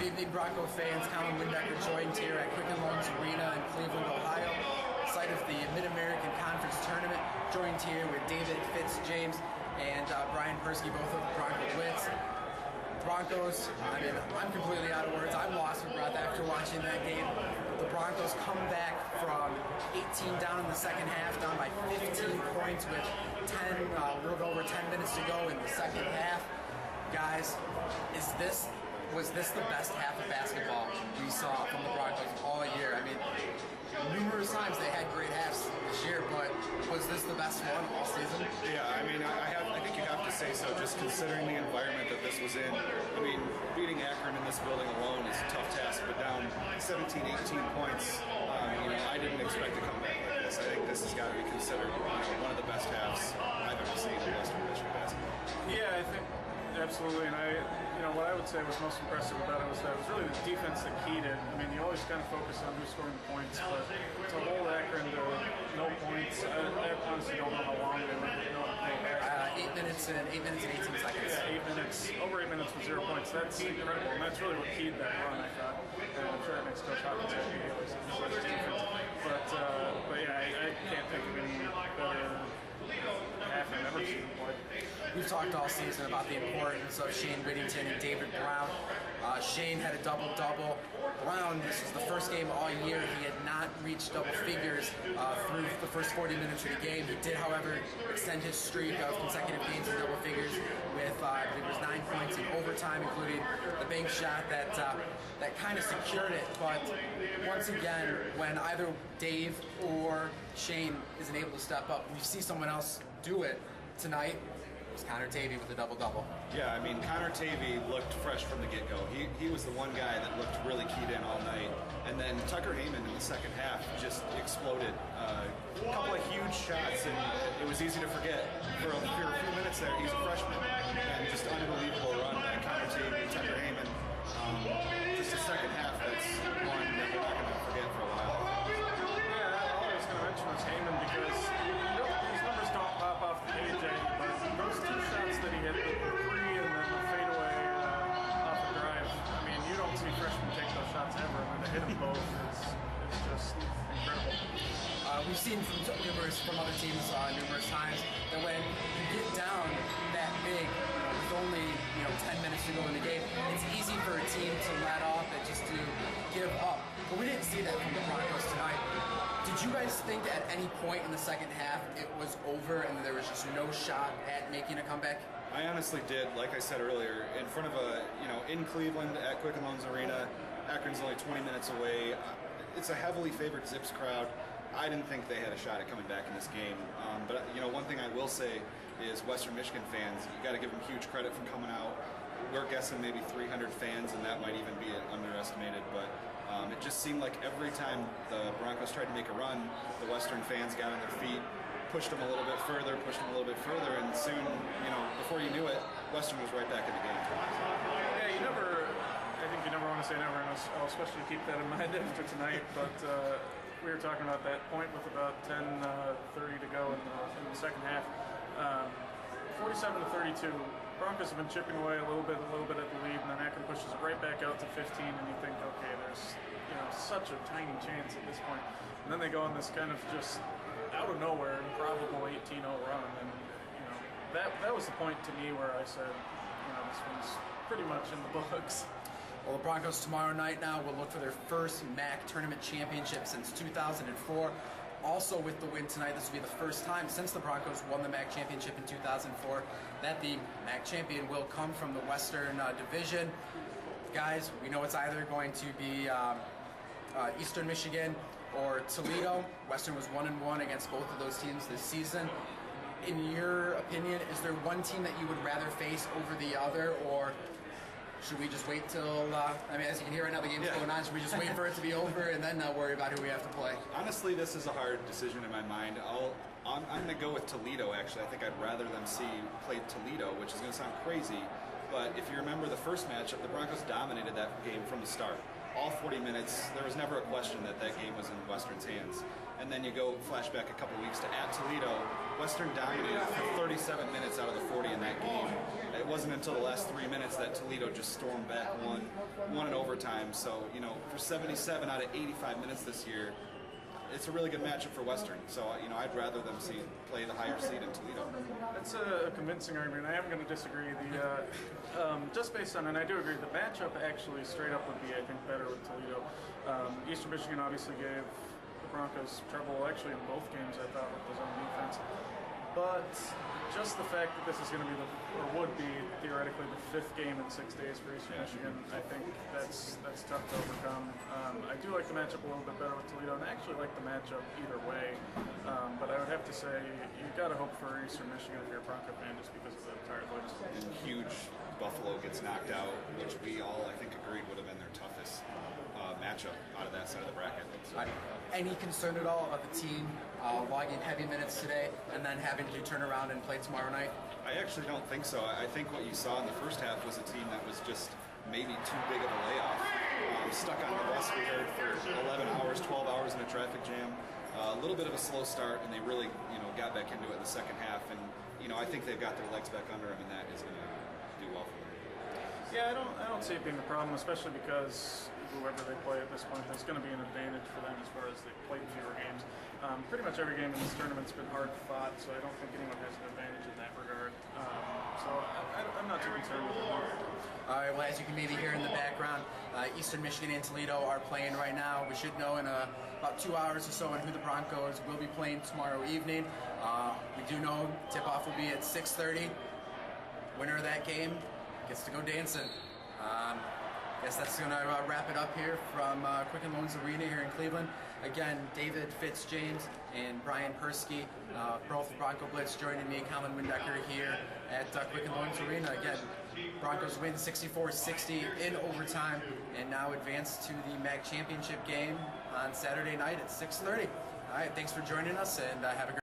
Good evening, Bronco fans. Colin Windecker joined here at Quicken Loans Arena in Cleveland, Ohio, site of the Mid-American Conference Tournament. Joined here with David, Fitz, James, and Brian Persky, both of Bronco Blitz. Broncos, I'm completely out of words. I'm lost for breath after watching that game. The Broncos come back from 18 down in the second half, down by 15 points with a little over 10 minutes to go in the second half. Guys, was this the best half of basketball we saw from the Broncos all year? I mean, numerous times they had great halves this year, but was this the best one all season? Yeah, I mean, I think you have to say so, just considering the environment that this was in. I mean, beating Akron in this building alone is a tough task, but down 17, 18 points, I didn't expect to come back like this. I think this has got to be considered one of the best halves I've ever seen in Western Michigan basketball. Yeah, I think absolutely, and what I would say was most impressive about it was that it was really the defense that keyed it. I mean, you always kind of focus on who's scoring the points, but to hold Akron to no points, I honestly don't know how long they were. 8 minutes and 18 seconds. Yeah, over 8 minutes with 0 points. That's incredible, and that's really what keyed that run, I thought. And I'm sure it makes Coach Hawkins happy. But yeah, I can't think of any better half I've ever seen him play. We've talked all season about the importance of Shane Whittington and David Brown. Shane had a double-double. Brown, this was the first game all year. He had not reached double figures through the first 40 minutes of the game. He did, however, extend his streak of consecutive games in double figures with, I believe it was 9 points in overtime, including the bank shot that kind of secured it. But once again, when either Dave or Shane isn't able to step up, we see someone else do it tonight. It was Connor Tavey with a double-double. Yeah, I mean, Connor Tavey looked fresh from the get-go. He was the one guy that looked really keyed in all night. And then Tucker Heyman in the second half just exploded. A couple of huge shots, and it was easy to forget. For a few minutes there, he's a freshman. And just unbelievable run by Connor Tavey, Tucker Heyman. Just a second half that's one that we're not going to forget for a while. Yeah, all I was going to mention was Heyman because these numbers don't pop off the page, but those two shots that he hit, the three and then the fadeaway off the drive, I mean, you don't see freshmen take those shots ever, and to hit them both is just incredible. We've seen from other teams numerous times that when you get down that big, with only 10 minutes to go in the game, it's easy for a team to let off and just to give up. But we didn't see that from the Broncos tonight. Did you guys think at any point in the second half it was over and there was just no shot at making a comeback? I honestly did. Like I said earlier, in front of in Cleveland at Quicken Loans Arena, Akron's only 20 minutes away. It's a heavily favored Zips crowd. I didn't think they had a shot at coming back in this game. But one thing I will say is Western Michigan fans, you got to give them huge credit for coming out. We're guessing maybe 300 fans, and that might even be underestimated. But it just seemed like every time the Broncos tried to make a run, the Western fans got on their feet, pushed them a little bit further, and soon, before you knew it, Western was right back in the game. Yeah, I think you never want to say never, and I'll especially keep that in mind after tonight. But we were talking about that point with about 10:30 to go in the second half. 47-32. Broncos have been chipping away a little bit at the lead, and then Akron pushes it right back out to 15, and you think, okay, there's such a tiny chance at this point. And then they go on this kind of just out of nowhere improbable 18-0 run, and that was the point to me where I said, this one's pretty much in the books. Well, the Broncos tomorrow night now will look for their first MAC tournament championship since 2004. Also with the win tonight, this will be the first time since the Broncos won the MAC championship in 2004 that the MAC champion will come from the Western Division. Guys, we know it's either going to be Eastern Michigan or Toledo. Western was 1-1 against both of those teams this season. In your opinion, is there one team that you would rather face over the other, or should we just wait till, as you can hear right now, the game's going on. Should we just wait for it to be over and then worry about who we have to play? Honestly, this is a hard decision in my mind. I'm going to go with Toledo, actually. I think I'd rather them play Toledo, which is going to sound crazy. But if you remember the first matchup, the Broncos dominated that game from the start. All 40 minutes, there was never a question that game was in Western's hands. And then you go flashback a couple weeks to at Toledo. Western dominated for 37 minutes out of the 40 in that game. It wasn't until the last 3 minutes that Toledo just stormed back, won in overtime. So, for 77 out of 85 minutes this year, it's a really good matchup for Western. So, I'd rather them play the higher seed in Toledo. That's a convincing argument. I am going to disagree. Just based on, and I do agree, the matchup actually straight up would be, I think, better with Toledo. Eastern Michigan obviously gave the Broncos trouble, actually in both games, I thought, with the zone defense. But just the fact that this is going to be would be theoretically the 5th game in 6 days for Eastern Michigan, I think that's tough to overcome. I do like the matchup a little bit better with Toledo, and I actually like the matchup either way. But I would have to say you've got to hope for Eastern Michigan if you're a Bronco fan, just because of the tired legs. And huge Buffalo gets knocked out, which we all, I think, agreed would have been their toughest matchup out of that side of the bracket. So, any concern at all about the team logging heavy minutes today and then having to turn around and play tomorrow night? I actually don't think so. I think what you saw in the first half was a team that was just maybe too big of a layoff. Stuck on the bus we heard for 11 hours, 12 hours in a traffic jam. A little bit of a slow start, and they really got back into it in the second half. And I think they've got their legs back under them, and that is going to do well for them. Yeah, I don't see it being a problem, especially because whoever they play at this point, there's going to be an advantage for them as far as they've played fewer games. Pretty much every game in this tournament's been hard fought, so I don't think anyone has an advantage in that regard. So I'm not too concerned with it. All right, well, as you can maybe hear in the background, Eastern Michigan and Toledo are playing right now. We should know in about 2 hours or so on who the Broncos will be playing tomorrow evening. We do know tip-off will be at 6:30. Winner of that game gets to go dancing. Guess that's going to wrap it up here from Quicken Loans Arena here in Cleveland. Again, David, Fitz, James, and Brian Persky, both Bronco Blitz, joining me, Colin Windecker, here at Quicken Loans Arena. Again, Broncos win 64-60 in overtime and now advance to the MAC championship game on Saturday night at 6:30. All right, thanks for joining us, and have a great